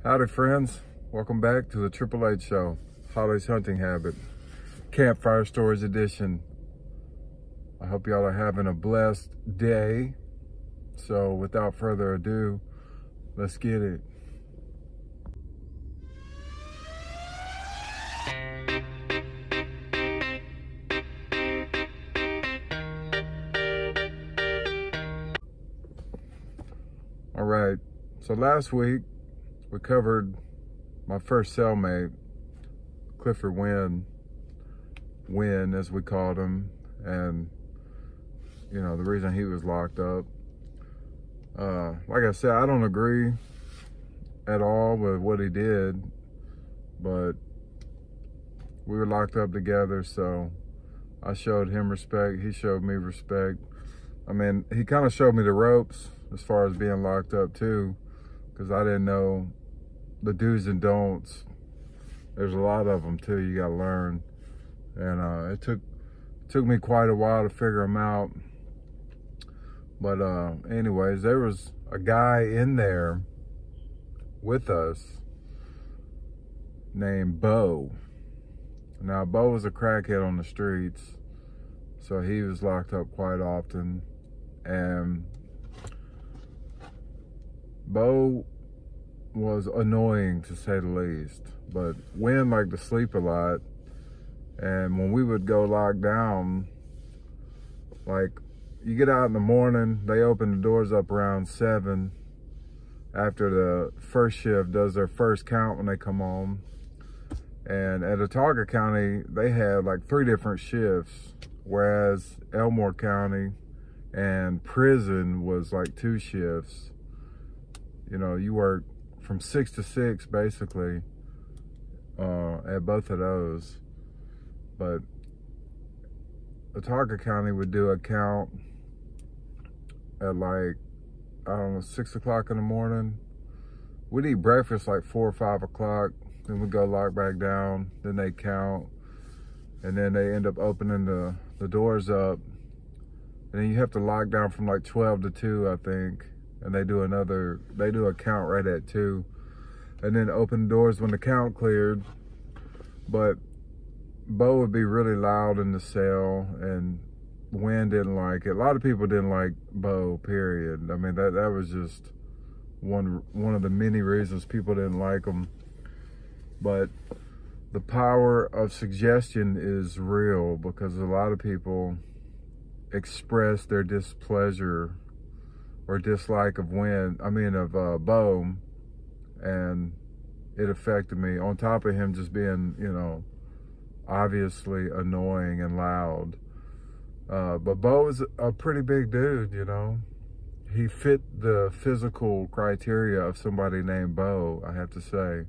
Howdy friends, welcome back to the Triple H Show, Holly's Hunting Habit, Campfire Stories Edition. I hope y'all are having a blessed day. So without further ado, let's get it. All right, so last week we covered my first cellmate, Clifford Wynn as we called him, and you know, the reason he was locked up. Like I said, I don't agree at all with what he did, but we were locked up together, so I showed him respect, he showed me respect. I mean, he kind of showed me the ropes as far as being locked up too, because I didn't know the do's and don'ts. There's a lot of them too, you gotta learn. And it took me quite a while to figure them out. But anyways, there was a guy in there with us named Bo. Now, Bo was a crackhead on the streets, so he was locked up quite often. And Bo was annoying, to say the least. But Wynn liked to sleep a lot. And when we would go lock down, like, you get out in the morning, they open the doors up around 7 after the first shift does their first count when they come home. And at Autauga County, they had like 3 different shifts, whereas Elmore County and prison was like 2 shifts. You know, you work from 6 to 6 basically at both of those. But Autauga County would do a count at like, I don't know, 6 o'clock in the morning. We'd eat breakfast like 4 or 5 o'clock. Then we'd go lock back down. Then they count. And then they end up opening the doors up. And then you have to lock down from like 12 to 2, I think. And they do a count right at 2. And then open the doors when the count cleared. But Bo would be really loud in the cell, and Wynn didn't like it. A lot of people didn't like Bo, period. I mean, that was just one of the many reasons people didn't like him. But the power of suggestion is real, because a lot of people express their displeasure or dislike of Bo, and it affected me. On top of him just being, you know, obviously annoying and loud. But Bo is a pretty big dude, you know. He fit the physical criteria of somebody named Bo, I have to say.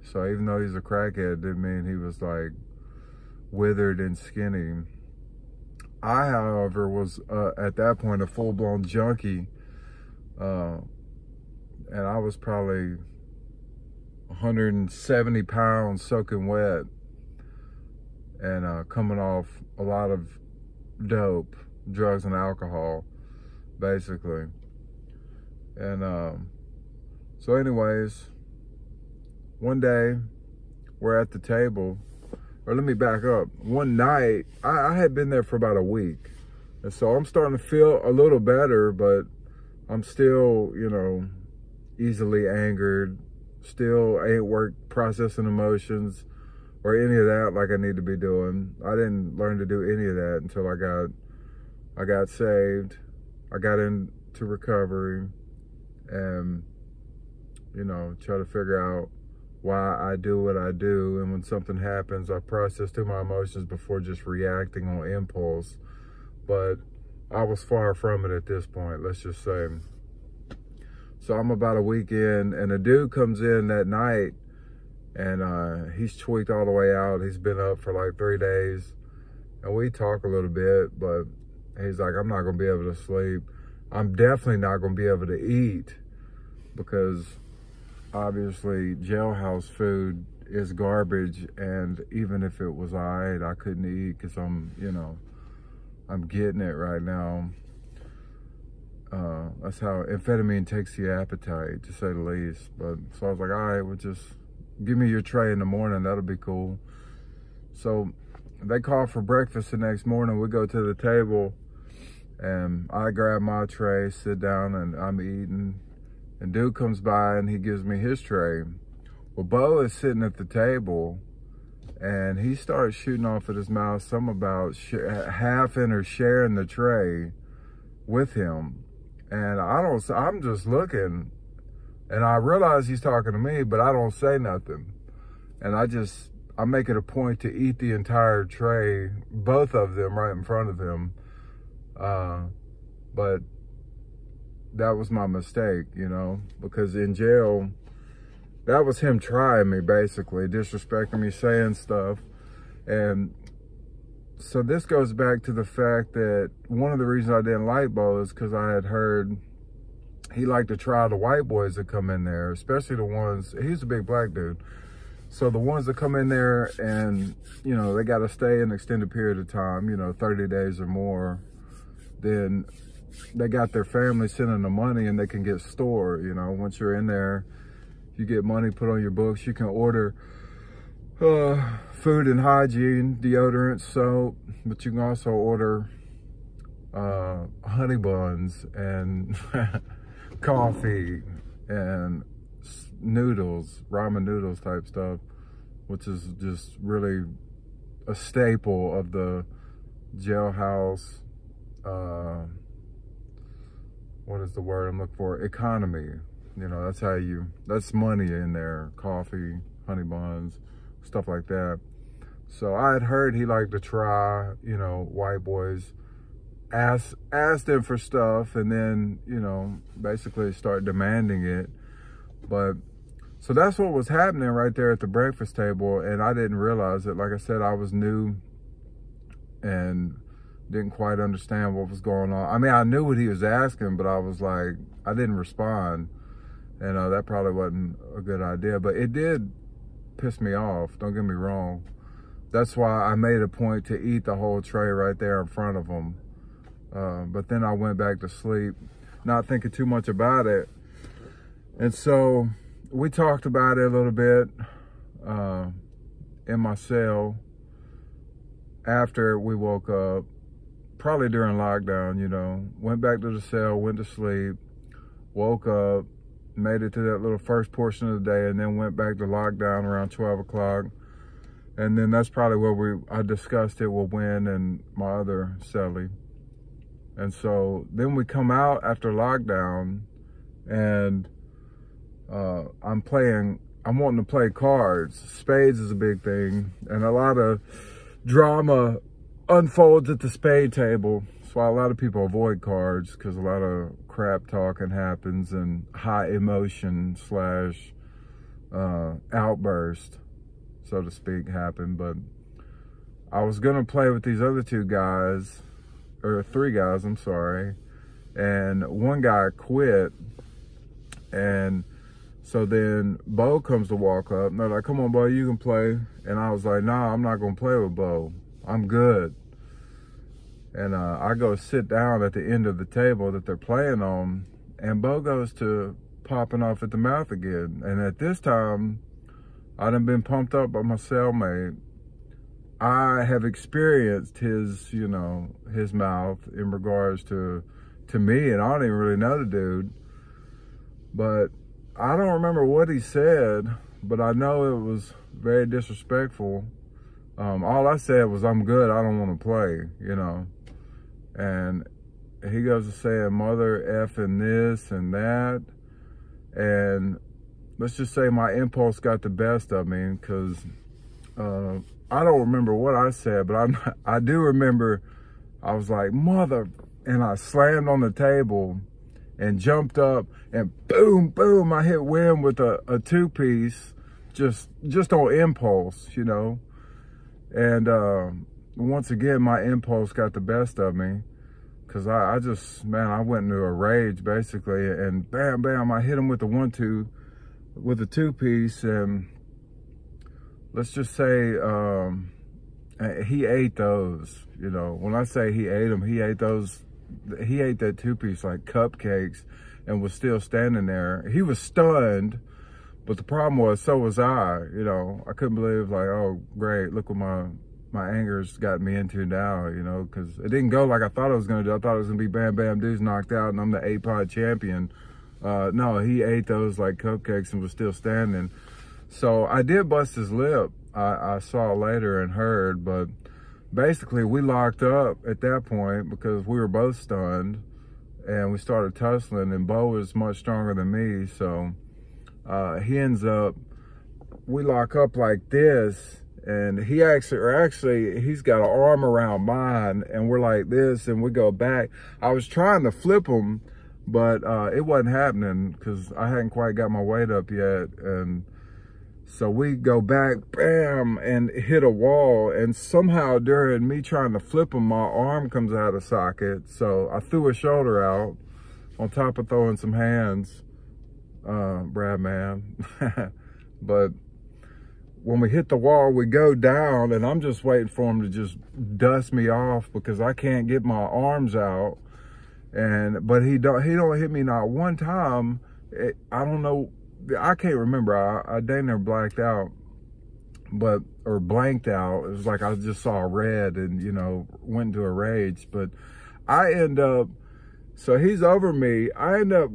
So even though he's a crackhead, didn't mean he was like withered and skinny. I, however, was at that point a full-blown junkie. And I was probably 170 pounds soaking wet, and coming off a lot of dope, drugs and alcohol, basically. And so anyways, one day we're at the table, or let me back up. One night, I had been there for about a week, and so I'm starting to feel a little better, but I'm still, you know, easily angered, still ain't worked processing emotions or any of that like I need to be doing. I didn't learn to do any of that until I got saved. I got into recovery, and, you know, try to figure out why I do what I do. And when something happens, I process through my emotions before just reacting on impulse. But I was far from it at this point, let's just say. So I'm about a week in, and a dude comes in that night, and he's tweaked all the way out. He's been up for like 3 days, and we talk a little bit, but he's like, I'm not gonna be able to sleep. I'm definitely not gonna be able to eat, because obviously jailhouse food is garbage, and even if it was all right, I couldn't eat because I'm, you know, I'm getting it right now. That's how amphetamine takes the appetite, to say the least. But so I was like, all right, well, just give me your tray in the morning. That'll be cool. So they call for breakfast the next morning. We go to the table, and I grab my tray, sit down, and I'm eating. And dude comes by, and he gives me his tray. Well, Bo is sitting at the table, and he starts shooting off at his mouth something about halving or sharing the tray with him. And I'm just looking, and I realize he's talking to me, but I don't say nothing. And I make it a point to eat the entire tray, both of them right in front of him. But that was my mistake, you know, because in jail, that was him trying me, basically, disrespecting me, saying stuff. And so this goes back to the fact that one of the reasons I didn't like Bo is because I had heard he liked to try the white boys that come in there, especially the ones, he's a big black dude. So the ones that come in there and, you know, they got to stay an extended period of time, you know, 30 days or more, then they got their family sending them money and they can get stored, you know. Once you're in there, you get money put on your books. You can order food and hygiene, deodorant, soap, but you can also order honey buns and coffee and noodles, ramen noodles type stuff, which is just really a staple of the jailhouse, what is the word I'm looking for? Economy. You know, that's money in there. Coffee, honey buns, stuff like that. So I had heard he liked to try, you know, white boys, asked him for stuff, and then, you know, basically start demanding it. But so that's what was happening right there at the breakfast table, and I didn't realize it. Like I said, I was new and didn't quite understand what was going on. I mean, I knew what he was asking, but I was like, I didn't respond. And that probably wasn't a good idea, but it did piss me off, don't get me wrong. That's why I made a point to eat the whole tray right there in front of him. But then I went back to sleep, not thinking too much about it. And so we talked about it a little bit in my cell after we woke up, probably during lockdown, you know. Went back to the cell, went to sleep, woke up, made it to that little first portion of the day, and then went back to lockdown around 12 o'clock. And then that's probably where I discussed it with Wynn and my other cellie. And so then we come out after lockdown, and I'm wanting to play cards. Spades is a big thing, and a lot of drama unfolds at the spade table. That's why a lot of people avoid cards, because a lot of crap talking happens and high emotion / outburst, so to speak, happen. But I was gonna play with these other two guys, or three guys, I'm sorry, and one guy quit. And so then Bo comes to walk up, and they're like, come on, Bo, you can play. And I was like, nah, I'm not gonna play with Bo, I'm good. And I go sit down at the end of the table that they're playing on, and Bo goes to popping off at the mouth again. And at this time, I done been pumped up by my cellmate. I have experienced his, you know, his mouth in regards to me, and I don't even really know the dude. But I don't remember what he said, but I know it was very disrespectful. All I said was, I'm good, I don't want to play, you know. And he goes to saying mother effing this and that. And let's just say my impulse got the best of me, because I don't remember what I said, but I do remember I was like, mother, and I slammed on the table and jumped up, and boom, boom, I hit Wynn with a two-piece, just on impulse, you know. And once again, my impulse got the best of me, because I just, man, I went into a rage, basically, and bam, bam, I hit him with the 1-2, with a two-piece, and let's just say he ate those, you know. When I say he ate them, he ate those he ate that 2-piece like cupcakes and was still standing there. He was stunned, but the problem was, so was I. You know, I couldn't believe, like, oh, great, look what my anger's got me into now, you know, because it didn't go like I thought it was going to do. I thought it was going to be bam, bam, dude's knocked out, and I'm the 8-pod champion. No, he ate those like cupcakes and was still standing. So I did bust his lip. I saw later and heard, but basically we locked up at that point because we were both stunned, and we started tussling, and Bo was much stronger than me. So he ends up, we lock up like this, and he actually he's got an arm around mine, and we're like this, and we go back. I was trying to flip him, but it wasn't happening because I hadn't quite got my weight up yet. And so we go back, bam, and hit a wall. And somehow during me trying to flip him, my arm comes out of socket. So I threw a shoulder out on top of throwing some hands, Brad man. But when we hit the wall, we go down, and I'm just waiting for him to just dust me off because I can't get my arms out. But he don't hit me not one time. I don't know, I can't remember. I dang near blacked out, or blanked out. It was like I just saw red and, you know, went into a rage. But I end up, so he's over me. I end up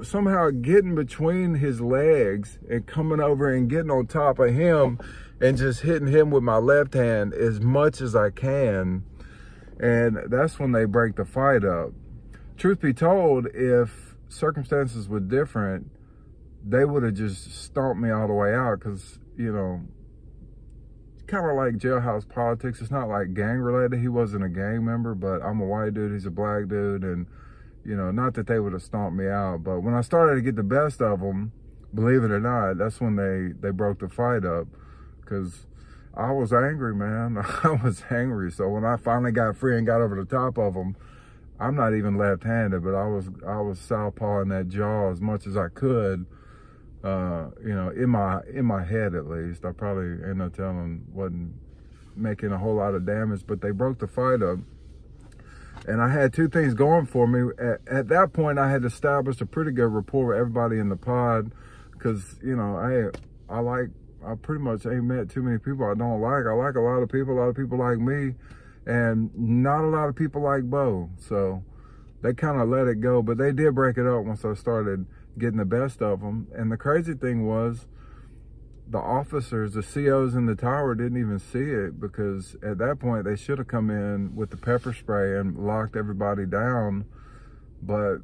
somehow getting between his legs and coming over and getting on top of him and just hitting him with my left hand as much as I can. And that's when they break the fight up. Truth be told, if circumstances were different, they would have just stomped me all the way out because, you know, kind of like jailhouse politics. It's not like gang related. He wasn't a gang member, but I'm a white dude, he's a black dude, and, you know, not that they would have stomped me out. But when I started to get the best of them, believe it or not, that's when they broke the fight up, because I was angry, man. I was angry. So when I finally got free and got over the top of them, I'm not even left-handed, but I was southpawing that jaw as much as I could. You know, in my head at least. I probably, ain't no telling, wasn't making a whole lot of damage, but they broke the fight up. And I had two things going for me. At that point, I had established a pretty good rapport with everybody in the pod, because, you know, I pretty much ain't met too many people I don't like. I like a lot of people like me, and not a lot of people like Bo. So they kind of let it go, but they did break it up once I started getting the best of them. And the crazy thing was, the officers, the COs in the tower didn't even see it, because at that point they should have come in with the pepper spray and locked everybody down. But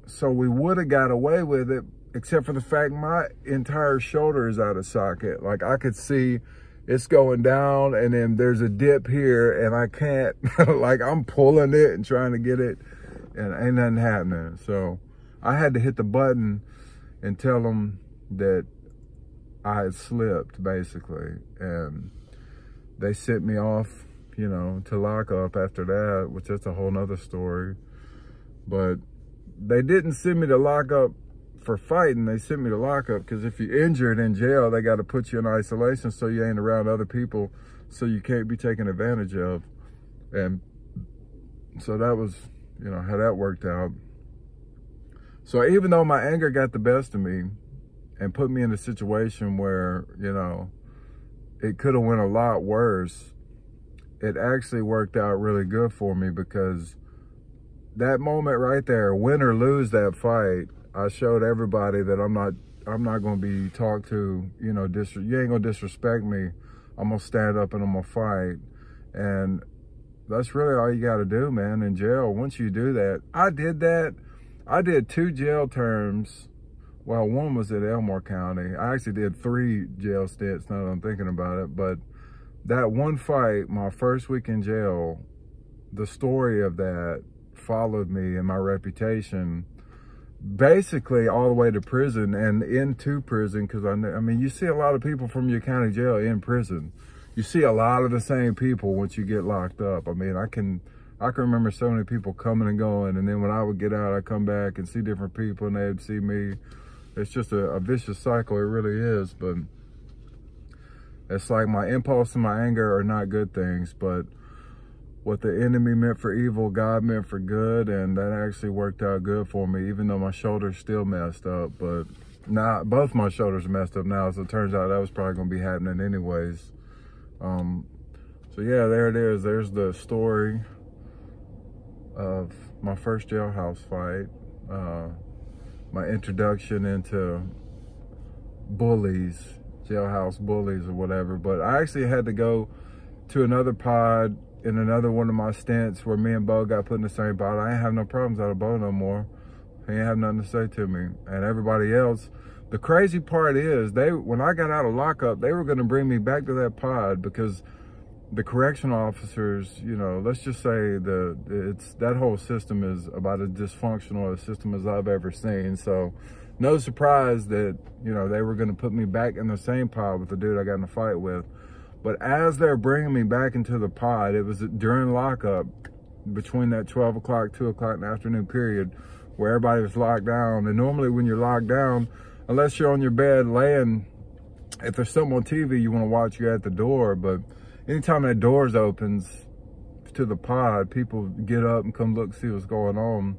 so we would have got away with it, except for the fact my entire shoulder is out of socket. Like, I could see it's going down, and then there's a dip here, and I can't, like, I'm pulling it and trying to get it, and ain't nothing happening. So I had to hit the button and tell them that I had slipped, basically. And they sent me off, you know, to lock up after that, which that's a whole nother story. But they didn't send me to lock up for fighting. They sent me to lock up because if you're injured in jail, they got to put you in isolation so you ain't around other people, so you can't be taken advantage of. And so that was, you know, how that worked out. So even though my anger got the best of me and put me in a situation where, you know, it could have went a lot worse, it actually worked out really good for me, because that moment right there, win or lose that fight, I showed everybody that I'm not going to be talked to, you know, you ain't going to disrespect me. I'm going to stand up and I'm going to fight. And that's really all you got to do, man, in jail. Once you do that, I did that. I did 2 jail terms. Well, one was at Elmore County. I actually did 3 jail stints now that I'm thinking about it. But that one fight, my first week in jail, the story of that followed me and my reputation basically all the way to prison and into prison. Because I mean, you see a lot of people from your county jail in prison. You see a lot of the same people once you get locked up. I mean, I can remember so many people coming and going, and then when I would get out, I'd come back and see different people, and they'd see me. It's just a vicious cycle, it really is. But it's like my impulse and my anger are not good things. But what the enemy meant for evil, God meant for good, and that actually worked out good for me, even though my shoulder's still messed up. But now both my shoulders are messed up now, so it turns out that was probably going to be happening anyways. So yeah, there it is. There's the story of my first jailhouse fight, my introduction into bullies, jailhouse bullies or whatever. But I actually had to go to another pod in another one of my stints where me and Bo got put in the same pod. I ain't have no problems out of Bo no more. He ain't have nothing to say to me. And everybody else, the crazy part is, when I got out of lockup, they were going to bring me back to that pod because the correctional officers, you know, let's just say that whole system is about as dysfunctional a system as I've ever seen. So no surprise that, you know, they were going to put me back in the same pod with the dude I got in a fight with. But as they're bringing me back into the pod, it was during lockup, between that 12 o'clock, 2 o'clock in the afternoon period, where everybody was locked down. And normally when you're locked down, unless you're on your bed laying, if there's something on TV you want to watch, you're at the door. But anytime that doors opens to the pod, people get up and come look, see what's going on.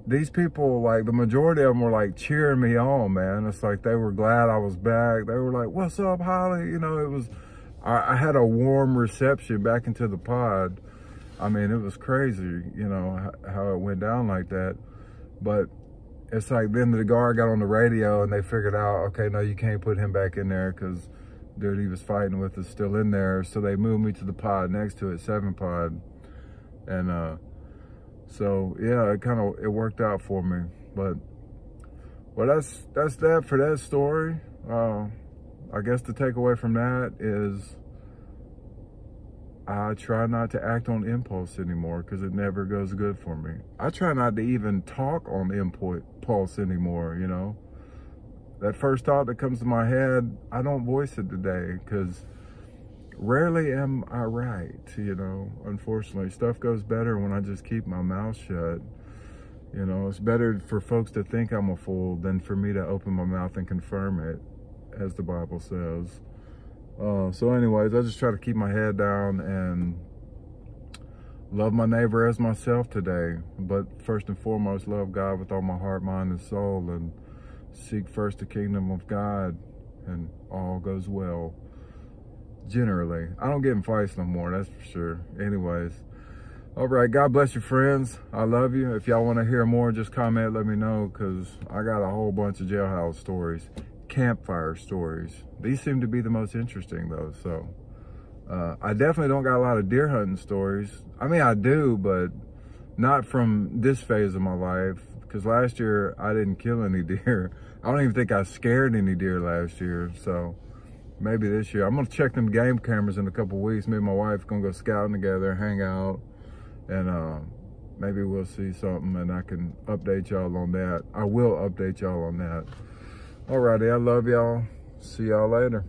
These people, like the majority of them were like cheering me on, man. It's like they were glad I was back. They were like, "What's up, Holly?" You know, it was, I had a warm reception back into the pod. I mean, it was crazy, you know, how it went down like that. But it's like then the guard got on the radio and they figured out, okay, no, you can't put him back in there because dude he was fighting with is still in there. So they moved me to the pod next to it, 7 pod. And so yeah, it worked out for me. But well, that's that for that story. I guess the takeaway from that is I try not to act on impulse anymore because it never goes good for me. I try not to even talk on impulse anymore, you know. That first thought that comes to my head, I don't voice it today because rarely am I right, you know. Unfortunately, stuff goes better when I just keep my mouth shut. You know, it's better for folks to think I'm a fool than for me to open my mouth and confirm it, as the Bible says. So anyways, I just try to keep my head down and love my neighbor as myself today. But first and foremost, love God with all my heart, mind, and soul, and seek first the kingdom of God, and all goes well. Generally. I don't get in fights no more, that's for sure. Anyways. All right, God bless you, friends. I love you. If y'all want to hear more, just comment, let me know, because I got a whole bunch of jailhouse stories. Campfire stories. These seem to be the most interesting though. So I definitely don't got a lot of deer hunting stories. I mean, I do, but not from this phase of my life, because last year I didn't kill any deer. I don't even think I scared any deer last year. So maybe this year I'm gonna check them game cameras in a couple weeks. Me and my wife gonna go scouting together, hang out, and maybe we'll see something and I can update y'all on that. I will update y'all on that. Alrighty, I love y'all. See y'all later.